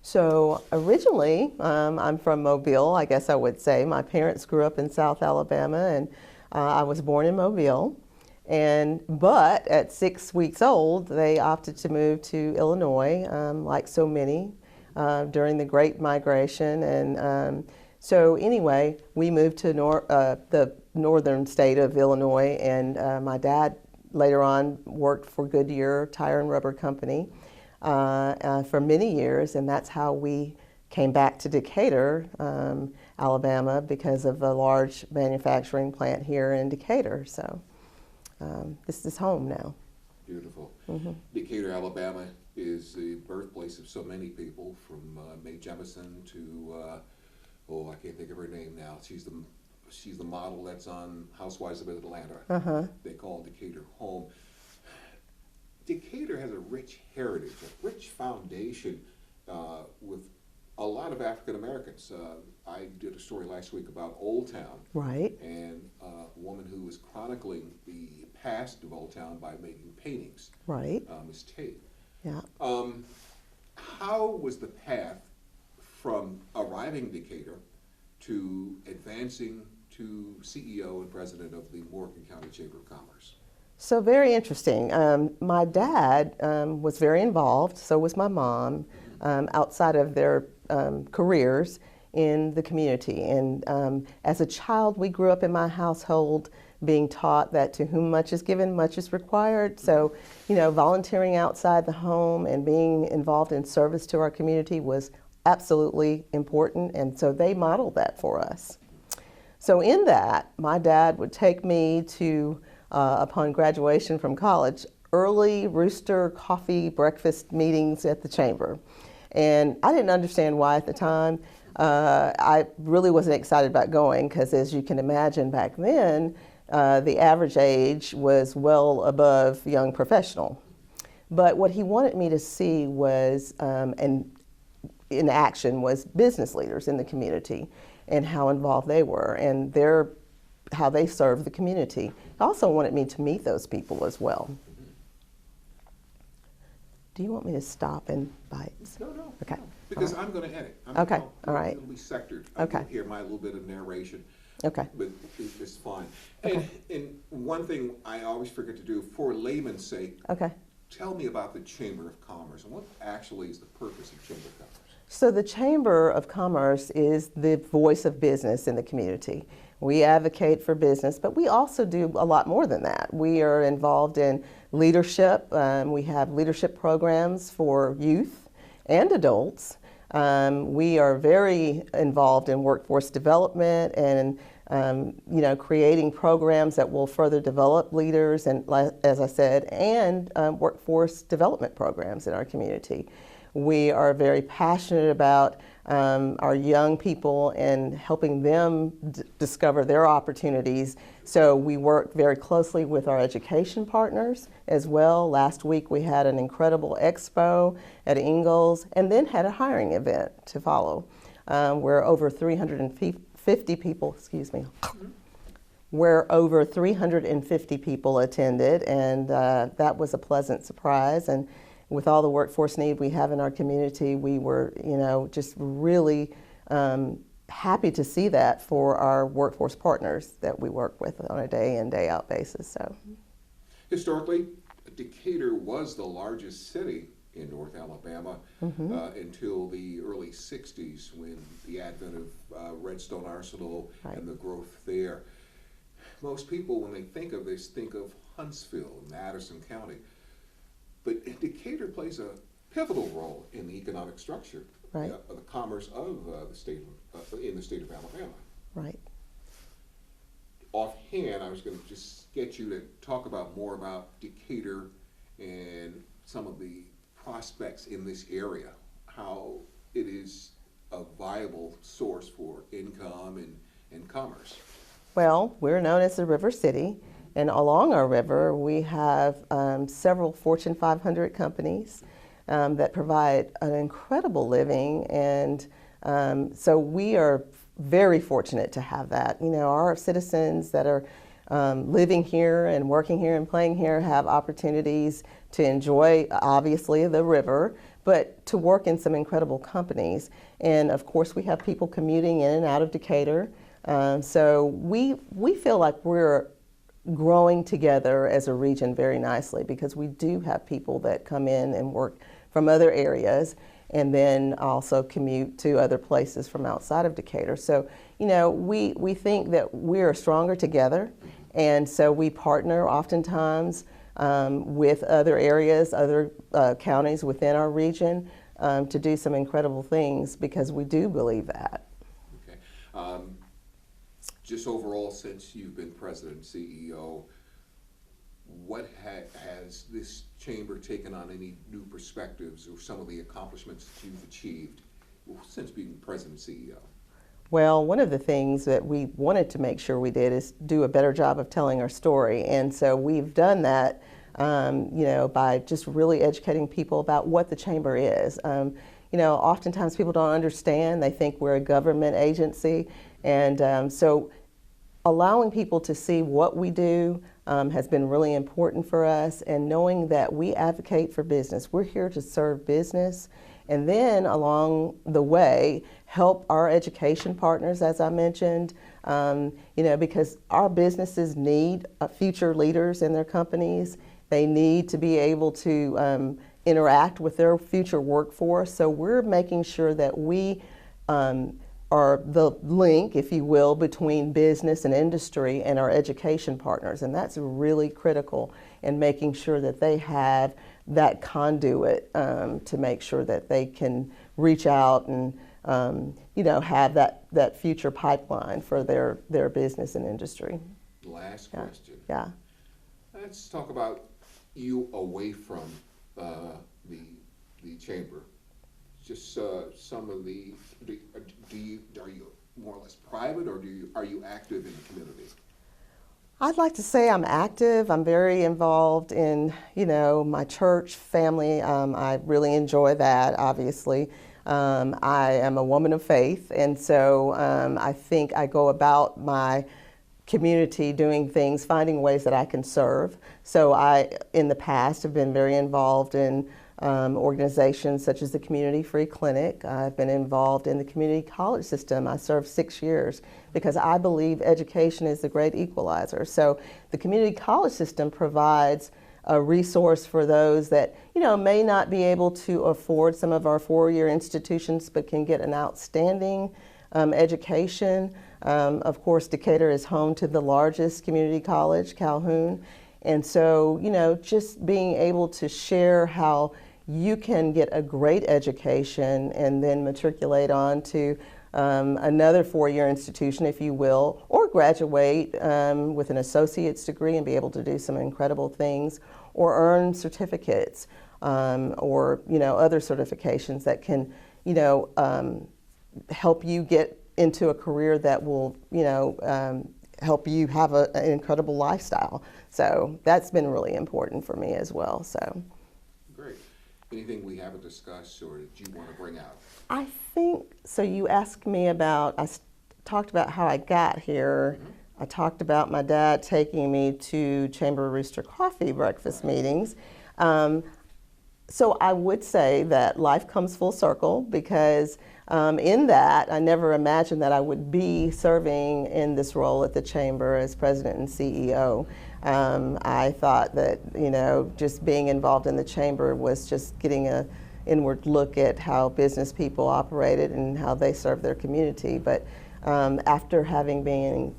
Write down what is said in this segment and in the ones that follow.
So originally, I'm from Mobile, I guess I would say. My parents grew up in South Alabama, and I was born in Mobile. But at 6 weeks old, they opted to move to Illinois, like so many, during the Great Migration. So anyway, we moved to the northern state of Illinois, and my dad later on worked for Goodyear Tire and Rubber Company for many years, and that's how we came back to Decatur, Alabama, because of the large manufacturing plant here in Decatur. So this is home now. Beautiful. Decatur, Alabama is the birthplace of so many people, from Mae Jemison to, I can't think of her name now. She's the model that's on Housewives of Atlanta. They call Decatur home. Decatur has a rich heritage, a rich foundation with a lot of African Americans. I did a story last week about Old Town. Right. And a woman who was chronicling the past of Old Town by making paintings. Right. Miss Tate. Yeah. How was the path from arriving in Decatur to advancing to CEO and president of the Morgan County Chamber of Commerce? So very interesting. My dad was very involved, so was my mom, outside of their careers in the community. And as a child, we grew up in my household being taught that to whom much is given, much is required. So, volunteering outside the home and being involved in service to our community was absolutely important, and so they modeled that for us. So in that, my dad would take me to, upon graduation from college, early rooster coffee breakfast meetings at the chamber. And I didn't understand why at the time. I really wasn't excited about going because, as you can imagine, back then, the average age was well above young professional. But what he wanted me to see was, and in action, was business leaders in the community and how involved they were and how they serve the community. He also wanted me to meet those people as well. Do you want me to stop and bite? No. Okay. No, because I'm going to edit. Okay. All right. It'll be sectored. Okay. You'll hear my little bit of narration. Okay. But it's fine. Okay. And one thing I always forget to do, for layman's sake, Okay. tell me about the Chamber of Commerce and what actually is the purpose of Chamber of Commerce? So the Chamber of Commerce is the voice of business in the community. We advocate for business, but we also do a lot more than that. We are involved in leadership. We have leadership programs for youth and adults. We are very involved in workforce development and creating programs that will further develop leaders, and as I said, and workforce development programs in our community. We are very passionate about our young people and helping them discover their opportunities. So we work very closely with our education partners as well. Last week we had an incredible expo at Ingalls and then had a hiring event to follow where over 350 people, where over 350 people attended, and that was a pleasant surprise. And with all the workforce need we have in our community, we were, just really happy to see that for our workforce partners that we work with on a day in, day out basis. So, historically, Decatur was the largest city in North Alabama until the early 60s, when the advent of Redstone Arsenal and the growth there. Most people, when they think of this, think of Huntsville, Madison County. But Decatur plays a pivotal role in the economic structure of the commerce of the state in the state of Alabama. Right. Offhand, I was going to just get you to talk about more about Decatur and some of the prospects in this area, how it is a viable source for income and commerce. Well, we're known as the River City. And along our river, we have several Fortune 500 companies that provide an incredible living. And so we are very fortunate to have that. Our citizens that are living here and working here and playing here have opportunities to enjoy, obviously, the river, but to work in some incredible companies. And of course, we have people commuting in and out of Decatur. So we feel like we're growing together as a region very nicely, because we do have people that come in and work from other areas and then also commute to other places from outside of Decatur. So, we think that we're stronger together, and so we partner oftentimes with other areas, other counties within our region to do some incredible things, because we do believe that. Okay. Just overall, since you've been president and CEO, what has this chamber taken on any new perspectives, or some of the accomplishments that you've achieved since being president and CEO? Well, one of the things that we wanted to make sure we did is do a better job of telling our story. And so we've done that, by just really educating people about what the chamber is. Oftentimes people don't understand. They think we're a government agency. And so allowing people to see what we do has been really important for us, and knowing that we advocate for business. We're here to serve business, and then along the way help our education partners, as I mentioned, because our businesses need future leaders in their companies. They need to be able to interact with their future workforce. So we're making sure that we are the link, if you will, between business and industry and our education partners. And that's really critical in making sure that they have that conduit to make sure that they can reach out and have that future pipeline for their business and industry. Last question. Yeah. Let's talk about you away from the chamber. Just some of the. Are you more or less private, or are you active in the community? I'd like to say I'm active. I'm very involved in my church family. I really enjoy that. Obviously, I am a woman of faith, and so I think I go about my community doing things, finding ways that I can serve. So I, in the past, have been very involved in organizations such as the Community Free Clinic. I've been involved in the community college system. I served 6 years because I believe education is the great equalizer. So the community college system provides a resource for those that may not be able to afford some of our four-year institutions, but can get an outstanding education. Of course, Decatur is home to the largest community college, Calhoun. And so, just being able to share how you can get a great education and then matriculate on to another four-year institution, if you will, or graduate with an associate's degree and be able to do some incredible things, or earn certificates or other certifications that can help you get into a career that will help you have an incredible lifestyle. So that's been really important for me as well. So great. Anything we haven't discussed or that you want to bring out? I think so. You asked me about, talked about how I got here. Mm-hmm. I talked about my dad taking me to Chamber Rooster Coffee breakfast meetings. So I would say that life comes full circle, because in that I never imagined that I would be serving in this role at the Chamber as president and CEO. I thought that just being involved in the Chamber was just getting an inward look at how business people operated and how they serve their community. But after having been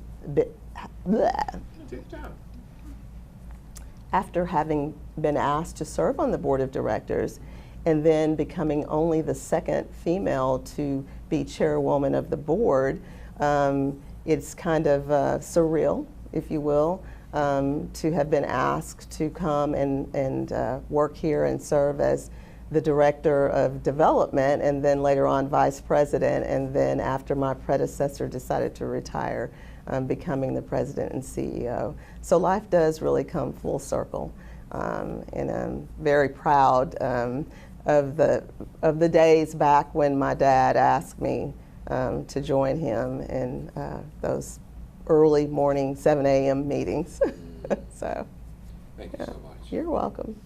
after having been asked to serve on the board of directors, and then becoming only the second female to be chairwoman of the board, it's kind of surreal, if you will, to have been asked to come and work here and serve as the director of development, and then later on vice president, and then after my predecessor decided to retire, becoming the president and CEO. So life does really come full circle, and I'm very proud of the days back when my dad asked me to join him in those early morning 7 a.m. meetings. So, thank you so much. You're welcome.